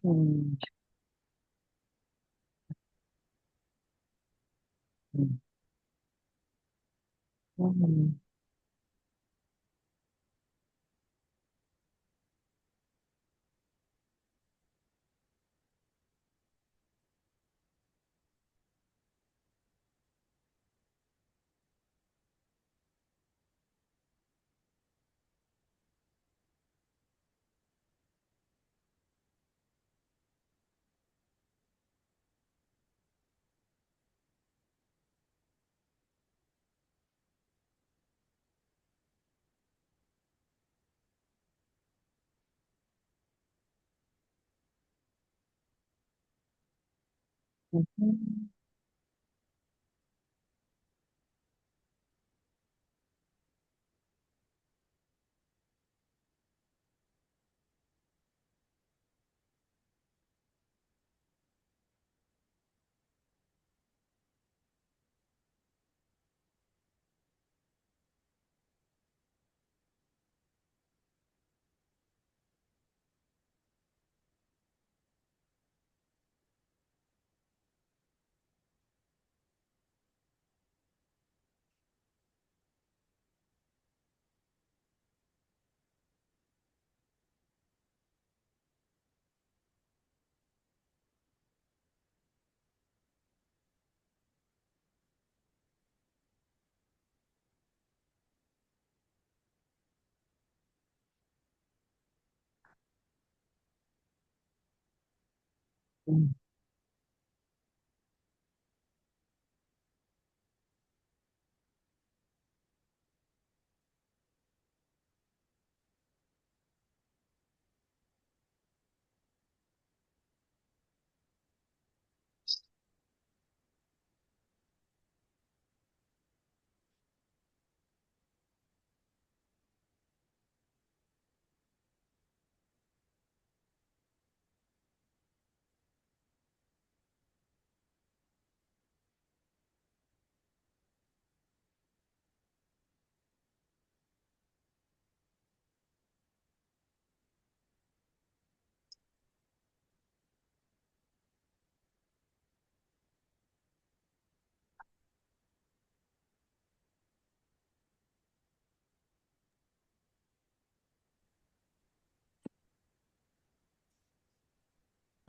Mm, mm, mm, mhm, mm.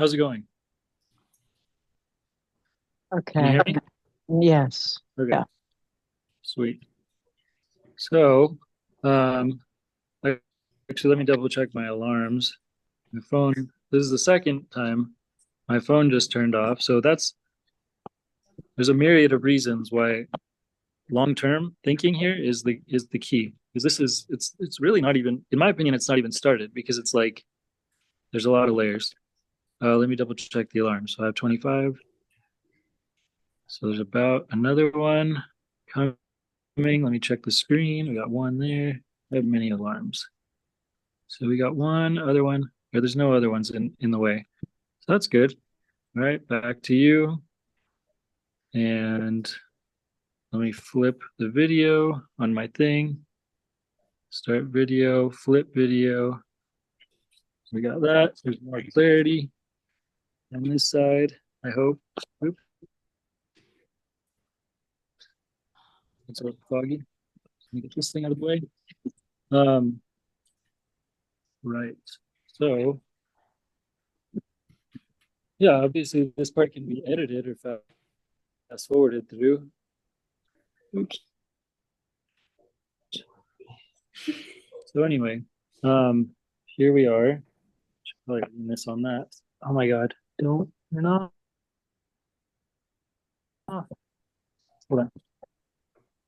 How's it going? Can you Okay. hear me? Yes. Okay, Yeah. sweet. So, um, I- actually, let me double check my alarms. My phone, this is the second time my phone just turned off. So there's a myriad of reasons why long-term thinking here is the key. Because it's really not even, in my opinion, it's not even started because it's like there's a lot of layers. Let me double check the alarm. So I have 25. So there's about another one coming. Let me check the screen. We got one there. I have many alarms. So we got one other one. Or there's no other ones in the way. So that's good. All right, back to you. And let me flip the video on my thing. Start video, flip video. We got that. There's more clarity on this side, I hope. Oop, it's a little foggy. Let me get this thing out of the way. Um, right. So yeah, obviously this part can be edited or fast forwarded through. Oops. So anyway, um, here we are. Probably miss on that. Oh my God! Don't turn off. Hold on.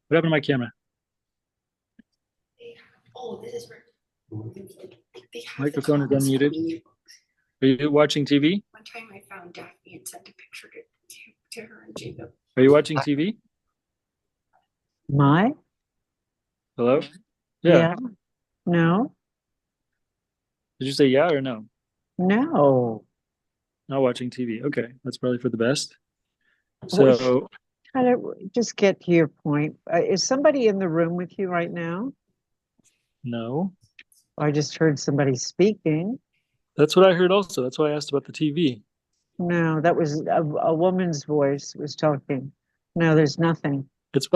What happened to my camera? Oh, this is where they have the Microphone is comics for unmuted. me. Are you watching TV? One time I found Daphne and sent a picture to her and Jacob. Are you watching TV? My? Hello? Yeah. Yeah. No. Did you say yeah or no? No. Not watching TV. Okay, that's probably for the best. We So kind of just get to your point. Is somebody in the room with you right now? no. I just heard somebody speaking. That's what I heard also. That's why I asked about the TV. No, that was a woman's voice was talking. No, there's nothing. It's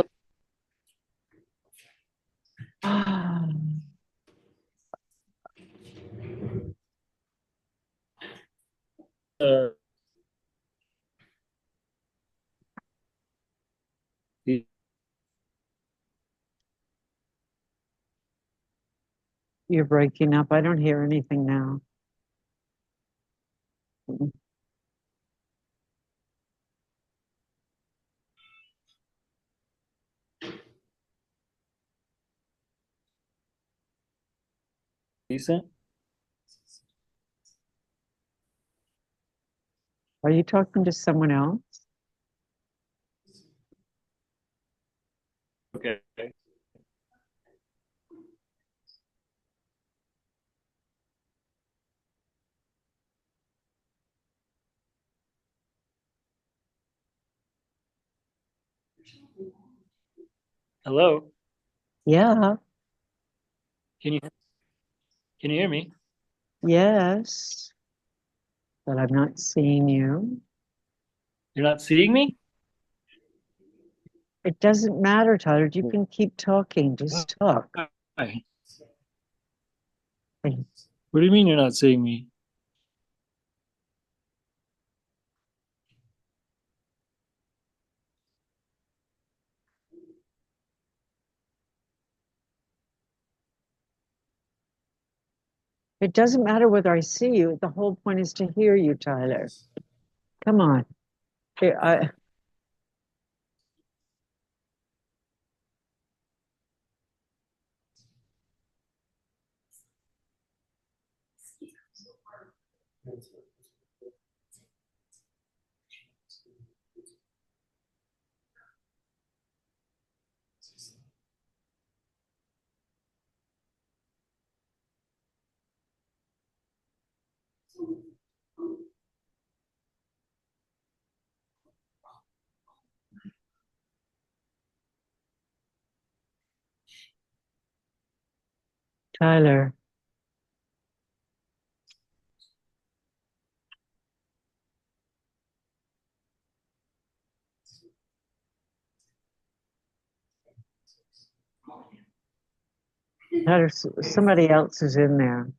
uh, You're breaking up. I don't hear anything now. decent. Are you talking to someone else? Okay. Hello. Yeah, Can you hear me? yes, but I'm not seeing you. You're not seeing me? It doesn't matter, Tyler. You can keep talking. Just talk. Why? What do you mean you're not seeing me? It doesn't matter whether I see you. The whole point is to hear you, Tyler. Come on. Here, Tyler. Tyler, somebody else is in there.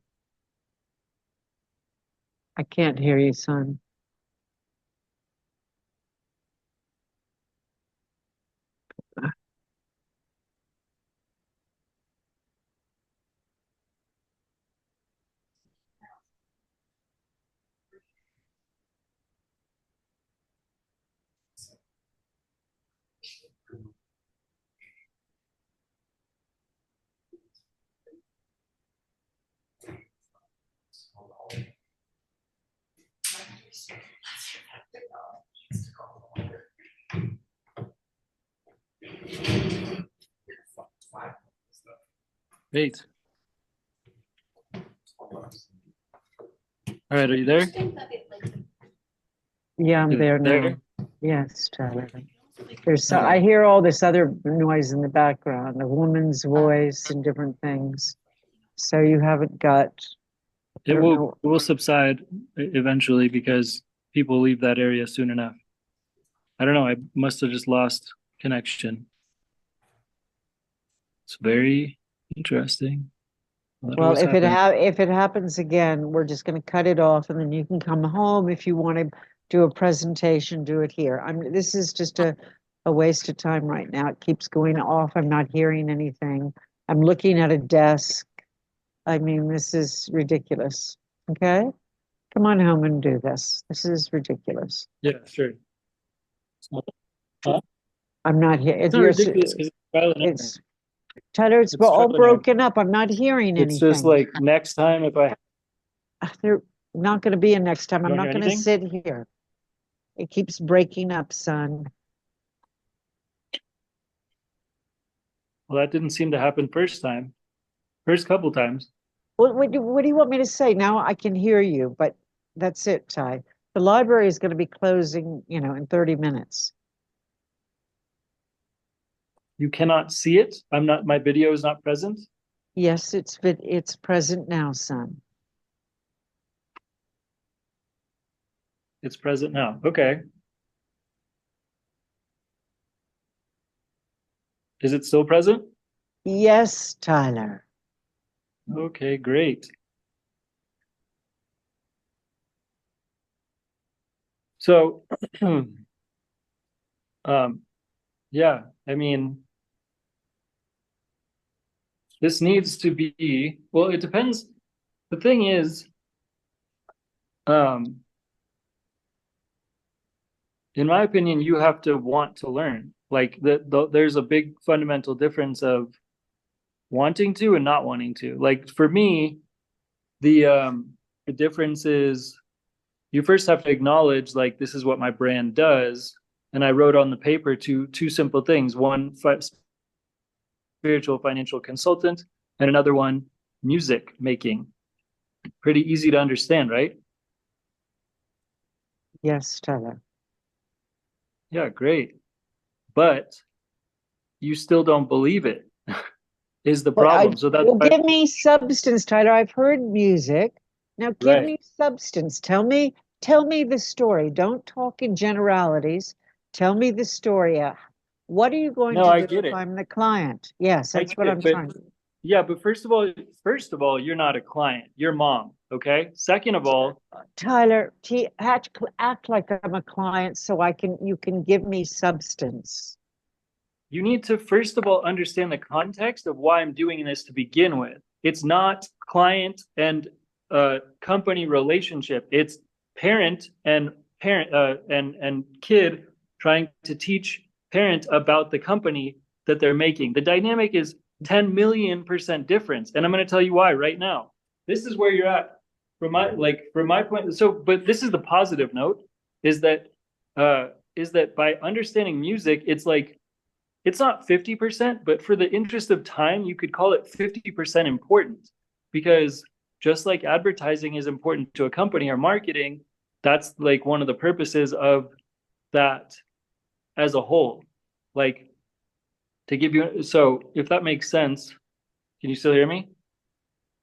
I can't hear you, son. Wait. All right, are you there? Yeah, I'm You there now. there? Yes, Tyler. There's Okay. I hear all this other noise in the background, a woman's voice and different things. So you haven't got, I don't know. It will subside eventually because people leave that area soon enough. I don't know. I must have just lost connection. It's very interesting. What Well, was happening? if it happens again, we're just going to cut it off, and then you can come home if you want to do a presentation. Do it here. This is just a waste of time right now. It keeps going off. I'm not hearing anything. I'm looking at a desk. I mean, this is ridiculous. Okay, come on home and do this. This is ridiculous. Yeah, sure. Huh? I'm not here. It's not ridiculous because it's trial and error. It's Tyler. It's It's trial all and error. broken up. I'm not hearing It's anything. just like next time if I They're not going to be a next time. I'm don't not hear going to anything. sit here. It keeps breaking up, son. Well, that didn't seem to happen first time. First couple times. What do you want me to say? Now I can hear you, but that's it, Ty. The library is going to be closing, in 30 minutes. You cannot see it. My video is not present. Yes, it's present now, son. It's present now. Okay. Is it still present? Yes, Tyler. Okay, great. So, yeah, I mean, this needs to be, well, it depends. The thing is, um, in my opinion, you have to want to learn. Like there's a big fundamental difference of wanting to and not wanting to. Like for me, the difference is you first have to acknowledge like this is what my brand does. And I wrote on the paper two simple things. One, spiritual financial consultant, and another one, music making. Pretty easy to understand, right? Yes, Tyler. Yeah, great. But you still don't believe it is the But problem. So that's well, why, give me substance, Tyler. I've heard music. Now give right. me substance. Tell me the story. Don't talk in generalities. Tell me the story. What are you going No, to I do get if it. I'm the client? Yes, I that's get what it. I'm But trying to do. yeah, but first of all, you're not a client. You're mom. Okay. Second of all, Tyler, act like I'm a client so you can give me substance. you need to first of all understand the context of why I'm doing this to begin with. It's not client and company relationship. It's parent and kid trying to teach parent about the company that they're making. The dynamic is 10 million% difference, and I'm going to tell you why right now. This is where you're at from my point. So, but this is the positive note is that by understanding music, it's like it's not 50%, but for the interest of time, you could call it 50% important because just like advertising is important to a company or marketing, that's like one of the purposes of that as a whole. Like to give you, so if that makes sense, can you still hear me?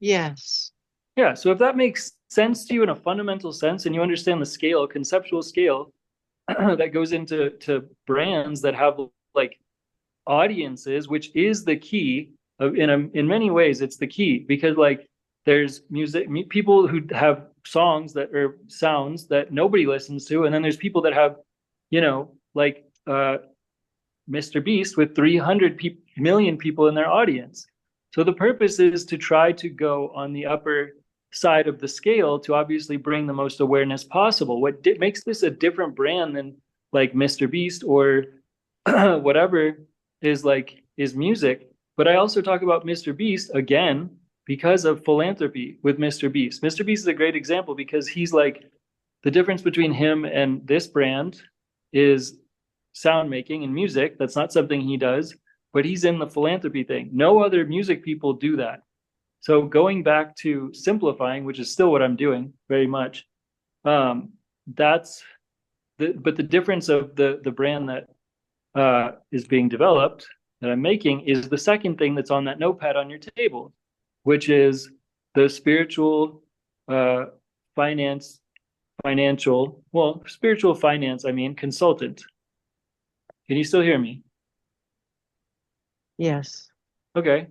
Yes. Yeah. So if that makes sense to you in a fundamental sense and you understand the scale, conceptual scale that goes into brands that have like audiences, which is the key in many ways, it's the key because like there's people who have songs that are sounds that nobody listens to, and then there's people that have, like Mr. Beast with 300 million people in their audience. So the purpose is to try to go on the upper side of the scale to obviously bring the most awareness possible. What makes this a different brand than like Mr. Beast or whatever is music. But I also talk about Mr. Beast again because of philanthropy with Mr. Beast. Mr. Beast is a great example because he's like the difference between him and this brand is sound making and music. That's not something he does, but he's in the philanthropy thing. No other music people do that. So going back to simplifying, which is still what I'm doing very much, that's but the difference of the brand that is being developed that I'm making is the second thing that's on that notepad on your table, which is the spiritual uh, finance, spiritual finance, I mean, consultant. Can you still hear me? Yes. Okay,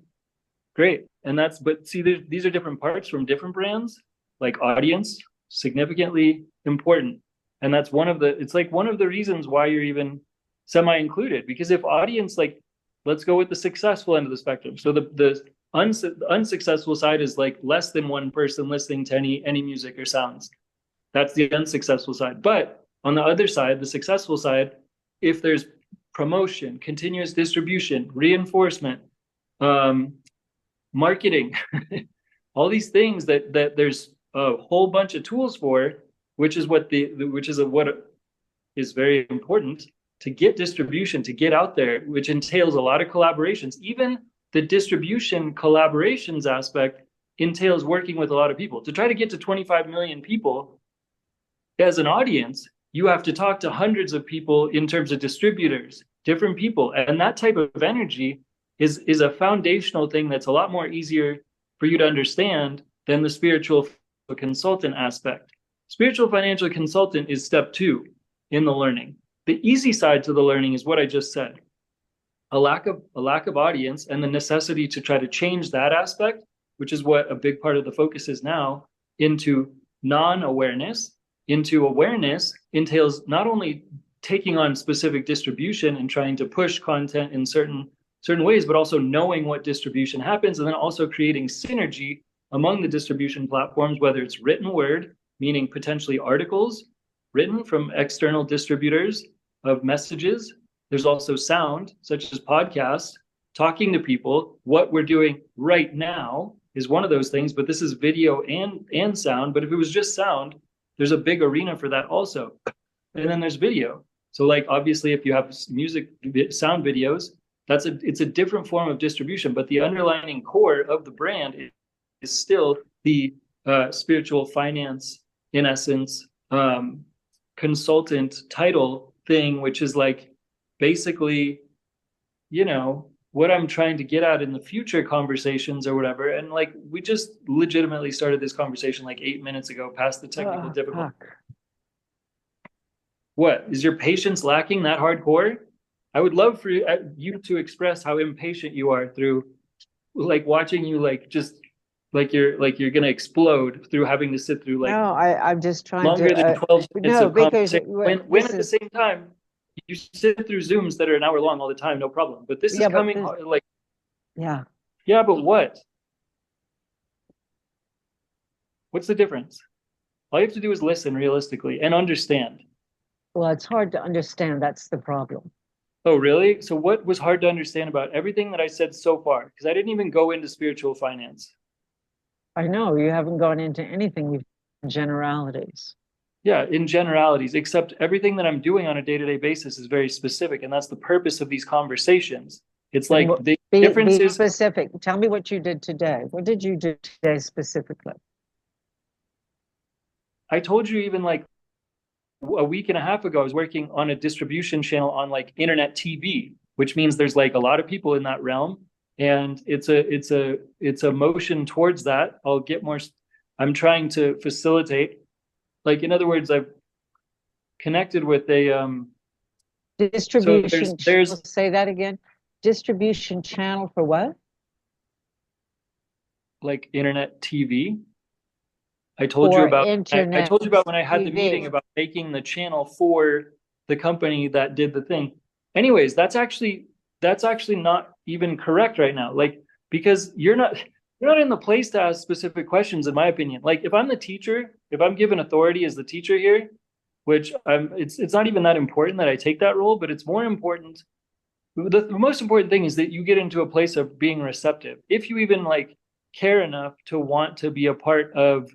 great. And but see, these are different parts from different brands, like audience, significantly important. And that's it's like one of the reasons why you're even semi included. Because if audience, like, let's go with the successful end of the spectrum. So the unsuccessful side is like less than one person listening to any music or sounds. That's the unsuccessful side. But on the other side, the successful side, if there's promotion, continuous distribution, reinforcement, um, marketing, all these things that there's a whole bunch of tools for, which is what what is very important to get distribution, to get out there, which entails a lot of collaborations. Even the distribution collaborations aspect entails working with a lot of people. To try to get to 25 million people as an audience, you have to talk to hundreds of people in terms of distributors, different people. And that type of energy is a foundational thing that's a lot more easier for you to understand than the spiritual consultant aspect. spiritual financial consultant is step 2 in the learning. The easy side to the learning is what I just said. A lack of audience and the necessity to try to change that aspect, which is what a big part of the focus is now, into non-awareness, into awareness, entails not only taking on specific distribution and trying to push content in certain ways, but also knowing what distribution happens, and then also creating synergy among the distribution platforms, whether it's written word, meaning potentially articles written from external distributors of messages. There's also sound, such as podcasts, talking to people. What we're doing right now is one of those things, but this is video and sound. But if it was just sound, there's a big arena for that also. And then there's video. So like, obviously, if you have music, sound videos, it's a different form of distribution, but the underlying core of the brand is still the spiritual finance, in essence, consultant title thing, which is like basically, what I'm trying to get at in the future conversations or whatever. And like, we just legitimately started this conversation like 8 minutes ago, past the technical difficulty. What, is your patience lacking that hardcore? I would love for you to express how impatient you are through like watching you like just like you're gonna explode through having to sit through like No, I'm just trying longer to, than 12 minutes no, of because conversation. When at the same time you sit through Zooms that are an hour long all the time, no problem. But this is coming like yeah. but what? What's the difference? All you have to do is listen realistically and understand. Well, it's hard to understand. That's the problem. Oh, really? So what was hard to understand about everything that I said so far? Because I didn't even go into spiritual finance. I know you haven't gone into anything. You've generalities. Yeah, in generalities, except everything that I'm doing on a day-to-day basis is very specific, and that's the purpose of these conversations. It's like the difference be is specific. Tell me what you did today. What did you do today specifically? I told you even like a week and a half ago, I was working on a distribution channel on like internet TV, which means there's like a lot of people in that realm, and it's a motion towards that. I'll get more. I'm trying to facilitate. Like, in other words, I've connected with a Distribution. So there's say that again. Distribution channel for what? like internet TV. I told you about I told you about when I had the meeting about making the channel for the company that did the thing. Anyways, that's actually not even correct right now. Like, because you're not in the place to ask specific questions, in my opinion. Like, if I'm the teacher, if I'm given authority as the teacher here, which it's not even that important that I take that role, but it's more important. The most important thing is that you get into a place of being receptive. If you even like care enough to want to be a part of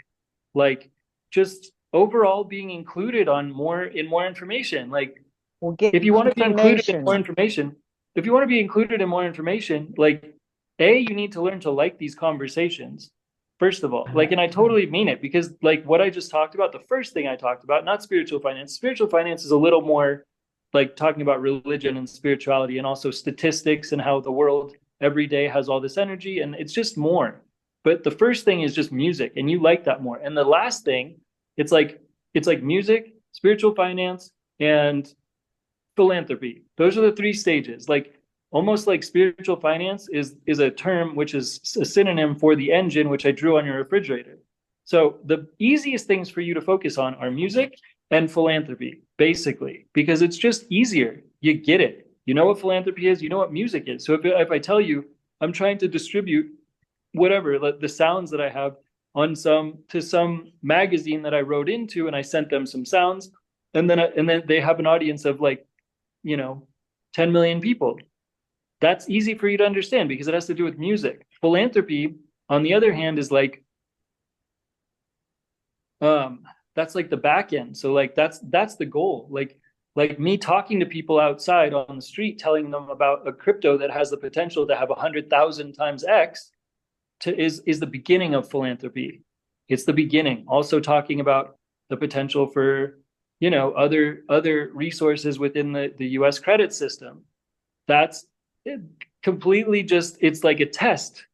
like just overall being included on more information. Like, if you want to be included in more information, like you need to learn to like these conversations, first of all. Like, and I totally mean it, because like what I just talked about, the first thing I talked about, not spiritual finance. Spiritual finance is a little more like talking about religion and spirituality and also statistics and how the world every day has all this energy, and it's just more. But the first thing is just music, and you like that more. And the last thing, it's like music, spiritual finance, and philanthropy. Those are the 3 stages. Like, almost like spiritual finance is a term which is a synonym for the engine, which I drew on your refrigerator. So the easiest things for you to focus on are music and philanthropy, basically, because it's just easier. You get it. You know what philanthropy is, you know what music is. So if I tell you I'm trying to distribute whatever, the sounds that I have on to some magazine that I wrote into, and I sent them some sounds, and then they have an audience of like, 10 million people. That's easy for you to understand because it has to do with music. Philanthropy, on the other hand, is like, that's like the back end. So like that's the goal. Like me talking to people outside on the street, telling them about a crypto that has the potential to have 100,000 times X, is the beginning of philanthropy. It's the beginning. Also talking about the potential for, other resources within the US credit system. That's completely just, it's like a test.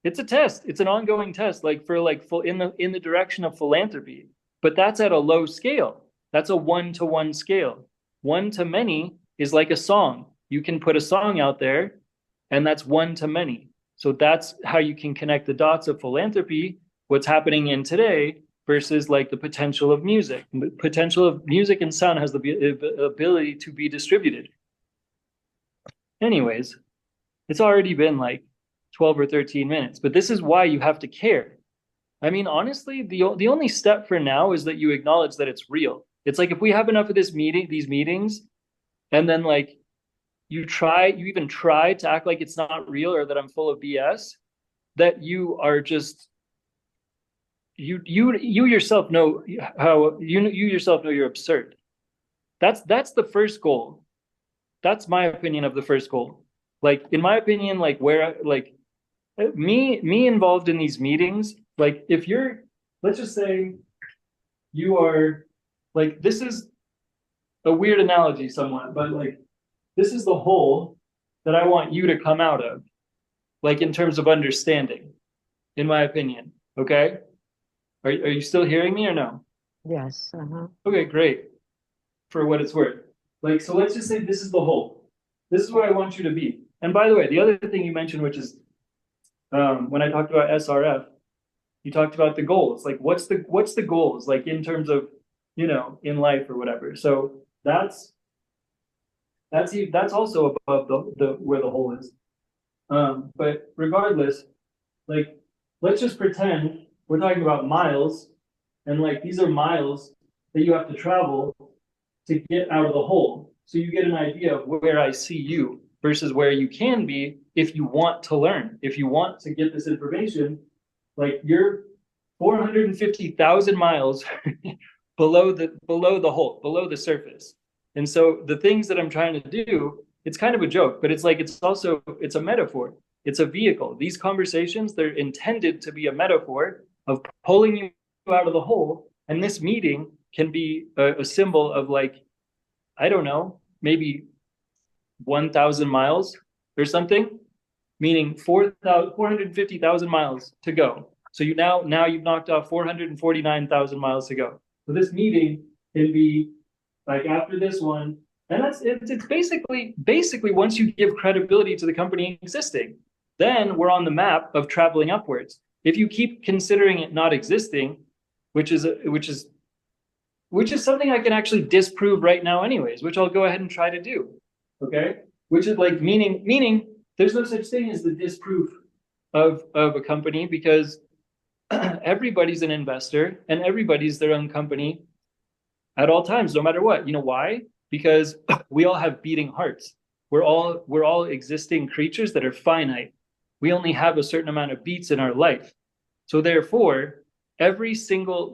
It's a test. It's an ongoing test, like for like in the direction of philanthropy. but that's at a low scale. That's a 1-to-1 scale. One to many is like a song. You can put a song out there, and that's one to many. So that's how you can connect the dots of philanthropy, what's happening in today, versus like the potential of music. The potential of music and sound has the ability to be distributed. Anyways, it's already been like 12 or 13 minutes, but this is why you have to care. I mean, honestly, the only step for now is that you acknowledge that it's real. It's like if we have enough of these meetings, and then like you even try to act like it's not real or that I'm full of BS, that you are just you yourself know how you yourself know you're absurd. That's the first goal. That's my opinion of the first goal. Like in my opinion, like where like me involved in these meetings, like if you're, let's just say you are like, this is a weird analogy somewhat, but like this is the hole that I want you to come out of, like in terms of understanding, in my opinion. Okay. Are you still hearing me or no? Yes. Okay, great. For what it's worth. Like, so let's just say this is the hole. This is where I want you to be. And by the way, the other thing you mentioned, which is when I talked about SRF, you talked about the goals. Like, what's the goals? Like in terms of, in life or whatever. So that's also above the where the hole is. But regardless, like, let's just pretend we're talking about miles, and like these are miles that you have to travel to get out of the hole. So you get an idea of where I see you versus where you can be if you want to learn, if you want to get this information. Like you're 450,000 miles below the hole, below the surface. And so the things that I'm trying to do, it's kind of a joke, but it's like it's a metaphor. It's a vehicle. These conversations, they're intended to be a metaphor of pulling you out of the hole. And this meeting can be a symbol of like, I don't know, maybe 1,000 miles or something, meaning 450,000 miles to go. So now you've knocked off 449,000 miles to go. So this meeting can be like after this one, and it's basically once you give credibility to the company existing, then we're on the map of traveling upwards. If you keep considering it not existing, which is something I can actually disprove right now anyways, which I'll go ahead and try to do. Okay? Which is like meaning there's no such thing as the disproof of a company, because everybody's an investor and everybody's their own company at all times, no matter what. You know why? Because we all have beating hearts. We're all existing creatures that are finite. We only have a certain amount of beats in our life. So therefore, every single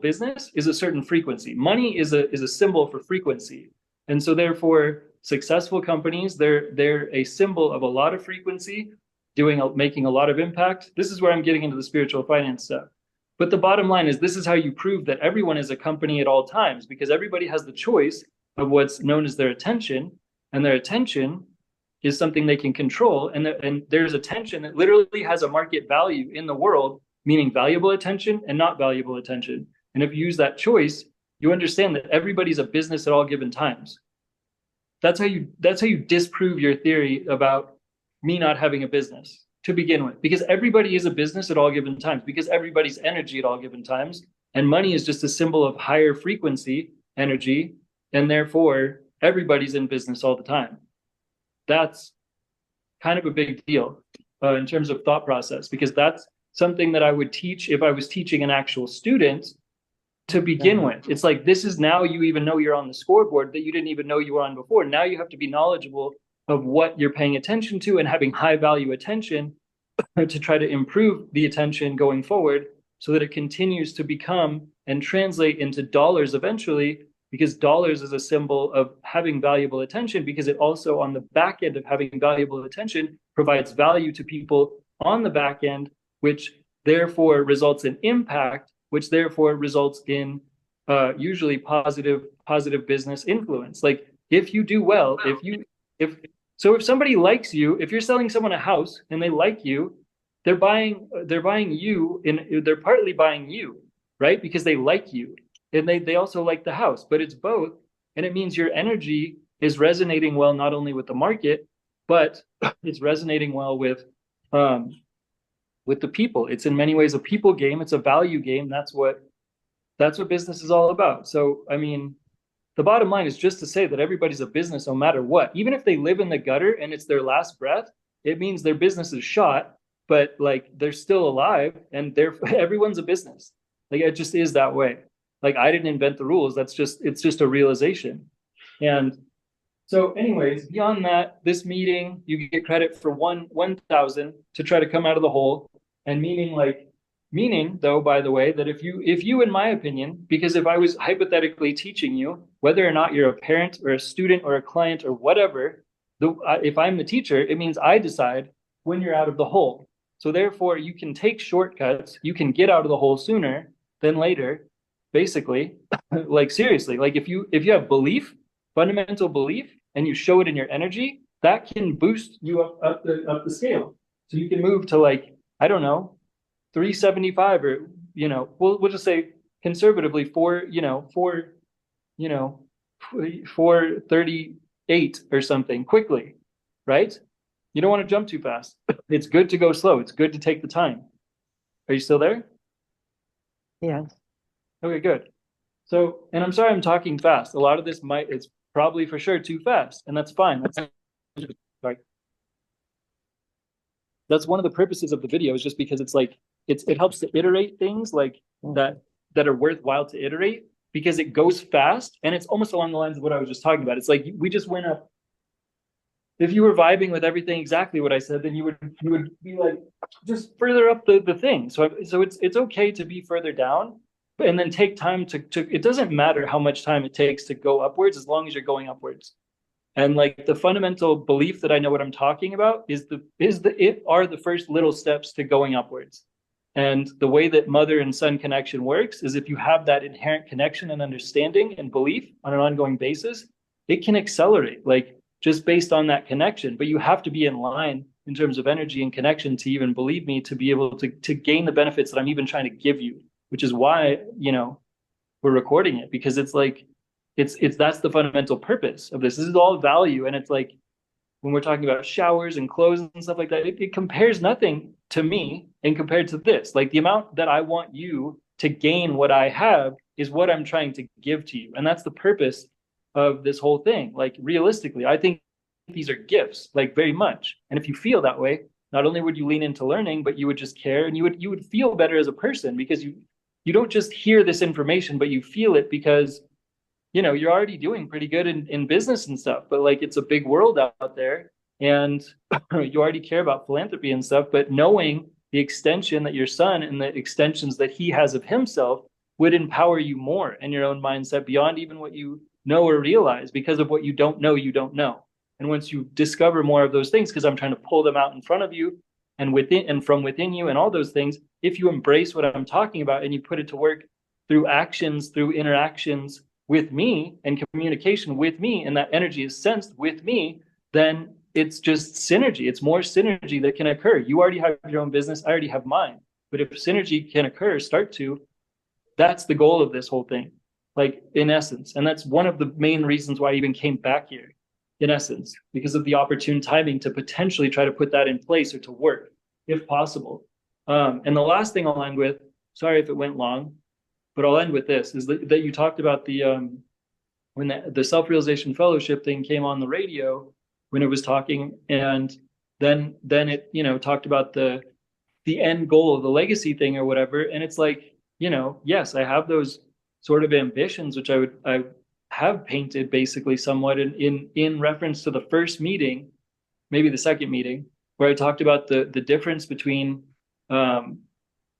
business is a certain frequency. Money is a symbol for frequency. And so therefore, successful companies, they're a symbol of a lot of frequency, making a lot of impact. This is where I'm getting into the spiritual finance stuff. But the bottom line is, this is how you prove that everyone is a company at all times, because everybody has the choice of what's known as their attention, and their attention is something they can control. And there's attention that literally has a market value in the world, meaning valuable attention and not valuable attention. And if you use that choice, you understand that everybody's a business at all given times. That's how you disprove your theory about me not having a business to begin with, because everybody is a business at all given times, because everybody's energy at all given times, and money is just a symbol of higher frequency energy, and therefore everybody's in business all the time. That's kind of a big deal in terms of thought process, because that's something that I would teach if I was teaching an actual student to begin with. It's like, this is now you even know you're on the scoreboard that you didn't even know you were on before. Now you have to be knowledgeable of what you're paying attention to and having high value attention to try to improve the attention going forward, so that it continues to become and translate into dollars eventually, because dollars is a symbol of having valuable attention, because it also on the back end of having valuable attention provides value to people on the back end, which therefore results in impact, which therefore results in usually positive business influence. Like if you do well, if somebody likes you, if you're selling someone a house and they like you, they're partly buying you. right? Because they like you and they also like the house, but it's both. And it means your energy is resonating well, not only with the market, but it's resonating well um, with the people. It's in many ways a people game. It's a value game. That's what business is all about. So, I mean, the bottom line is just to say that everybody's a business no matter what. Even if they live in the gutter and it's their last breath, it means their business is shot, but like they're still alive and they're everyone's a business. Like it just is that way. Like I didn't invent the rules. It's just a realization. And so, anyways, beyond that, this meeting, you get credit for 1,000 to try to come out of the hole. And meaning though, by the way, that if you, in my opinion, because if I was hypothetically teaching you, whether or not you're a parent or a student or a client or whatever, if I'm the teacher, it means I decide when you're out of the hole. So therefore, you can take shortcuts. You can get out of the hole sooner than later, basically. Like seriously, like if you have belief, fundamental belief, and you show it in your energy, that can boost you up the scale. So you can move to like, I don't know, 375 or, we'll just say conservatively you know, 438 or something quickly, right? You don't want to jump too fast. It's good to go slow. It's good to take the time. Are you still there? Yes. Okay, good. So, and I'm sorry I'm talking fast. A lot of this it's probably for sure too fast, and that's fine. Sorry. That's one of the purposes of the video is just because it's like it helps to iterate things like that are worthwhile to iterate because it goes fast and it's almost along the lines of what I was just talking about. It's like we just went up. If you were vibing with everything exactly what I said, then you would be like just further up the thing. So it's okay to be further down and then take time to it doesn't matter how much time it takes to go upwards as long as you're going upwards. And like the fundamental belief that I know what I'm talking about it are the first little steps to going upwards. And the way that mother and son connection works is if you have that inherent connection and understanding and belief on an ongoing basis, it can accelerate like just based on that connection. But you have to be in line in terms of energy and connection to even believe me, to be able to gain the benefits that I'm even trying to give you, which is why, we're recording it, because it's like, it's that's the fundamental purpose of this. This is all value. And it's like, when we're talking about showers and clothes and stuff like that, it compares nothing to me and compared to this. Like the amount that I want you to gain what I have is what I'm trying to give to you. And that's the purpose of this whole thing. Like realistically, I think these are gifts, like very much. And if you feel that way, not only would you lean into learning, but you would just care and you would feel better as a person because you don't just hear this information, but you feel it because you're already doing pretty good in business and stuff, but like it's a big world out there and you already care about philanthropy and stuff, but knowing the extension that your son and the extensions that he has of himself would empower you more in your own mindset beyond even what you know or realize because of what you don't know, you don't know. And once you discover more of those things, because I'm trying to pull them out in front of you and within and from within you and all those things, if you embrace what I'm talking about and you put it to work through actions, through interactions, with me and communication with me, and that energy is sensed with me, then it's just synergy. It's more synergy that can occur. You already have your own business. I already have mine. But if synergy can occur, that's the goal of this whole thing, like in essence. And that's one of the main reasons why I even came back here, in essence, because of the opportune timing to potentially try to put that in place or to work, if possible. And the last thing I'll end with, sorry if it went long, but I'll end with this, is that you talked about when the self-realization fellowship thing came on the radio when it was talking, and then it, talked about the end goal of the legacy thing or whatever. And it's like, yes, I have those sort of ambitions, which I have painted basically somewhat in reference to the first meeting, maybe the second meeting, where I talked about the difference between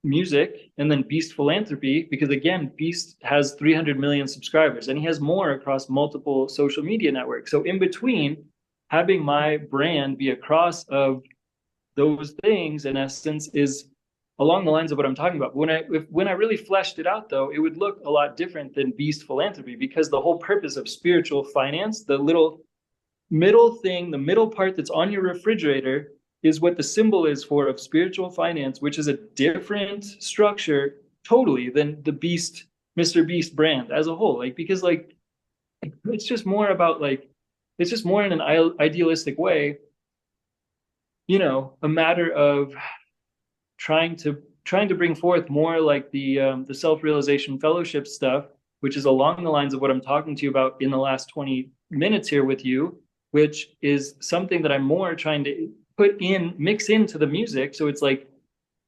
music and then Beast Philanthropy, because again, Beast has 300 million subscribers and he has more across multiple social media networks. So in between, having my brand be a cross of those things, in essence, is along the lines of what I'm talking about. When I really fleshed it out, though, it would look a lot different than Beast Philanthropy, because the whole purpose of spiritual finance, the little middle thing, the middle part that's on your refrigerator, is what the symbol is for of spiritual finance, which is a different structure totally than the Beast, Mr. Beast brand as a whole. Like, because like it's just more about like, it's just more in an idealistic way, you know, a matter of trying to bring forth more like the self-realization fellowship stuff, which is along the lines of what I'm talking to you about in the last 20 minutes here with you, which is something that I'm more trying to mix into the music. So it's like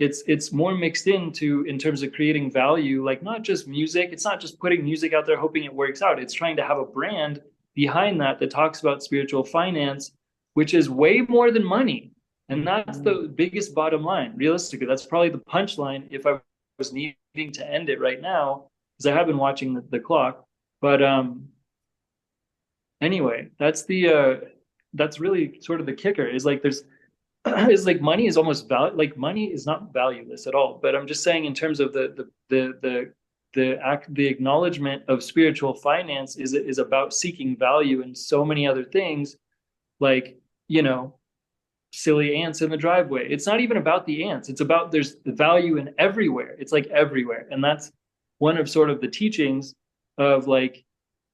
it's more mixed into in terms of creating value, like not just music. It's not just putting music out there hoping it works out. It's trying to have a brand behind that that talks about spiritual finance, which is way more than money. And that's the biggest bottom line. Realistically, that's probably the punchline if I was needing to end it right now, because I have been watching the clock. But anyway, that's really sort of the kicker is like there's is like money is almost like money is not valueless at all. But I'm just saying in terms of the acknowledgement of spiritual finance is about seeking value in so many other things, like, you know, silly ants in the driveway. It's not even about the ants. It's about there's the value in everywhere. It's like everywhere. And that's one of sort of the teachings of like,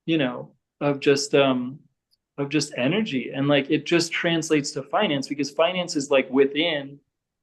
you know, of just energy. And like it just translates to finance because finance is like within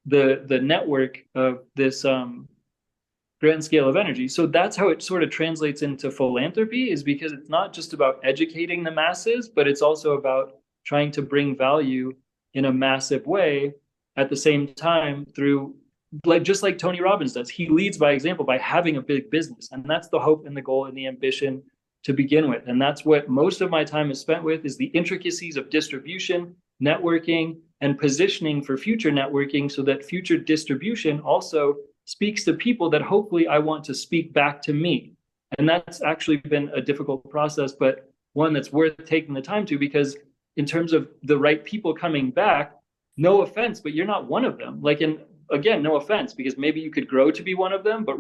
the network of this grand scale of energy. So that's how it sort of translates into philanthropy, is because it's not just about educating the masses, but it's also about trying to bring value in a massive way at the same time through like just like Tony Robbins does. He leads by example by having a big business. And that's the hope and the goal and the ambition to begin with. And that's what most of my time is spent with, is the intricacies of distribution, networking, and positioning for future networking so that future distribution also speaks to people that hopefully I want to speak back to me. And that's actually been a difficult process, but one that's worth taking the time to, because in terms of the right people coming back, no offense, but you're not one of them. Like, and again, no offense, because maybe you could grow to be one of them, but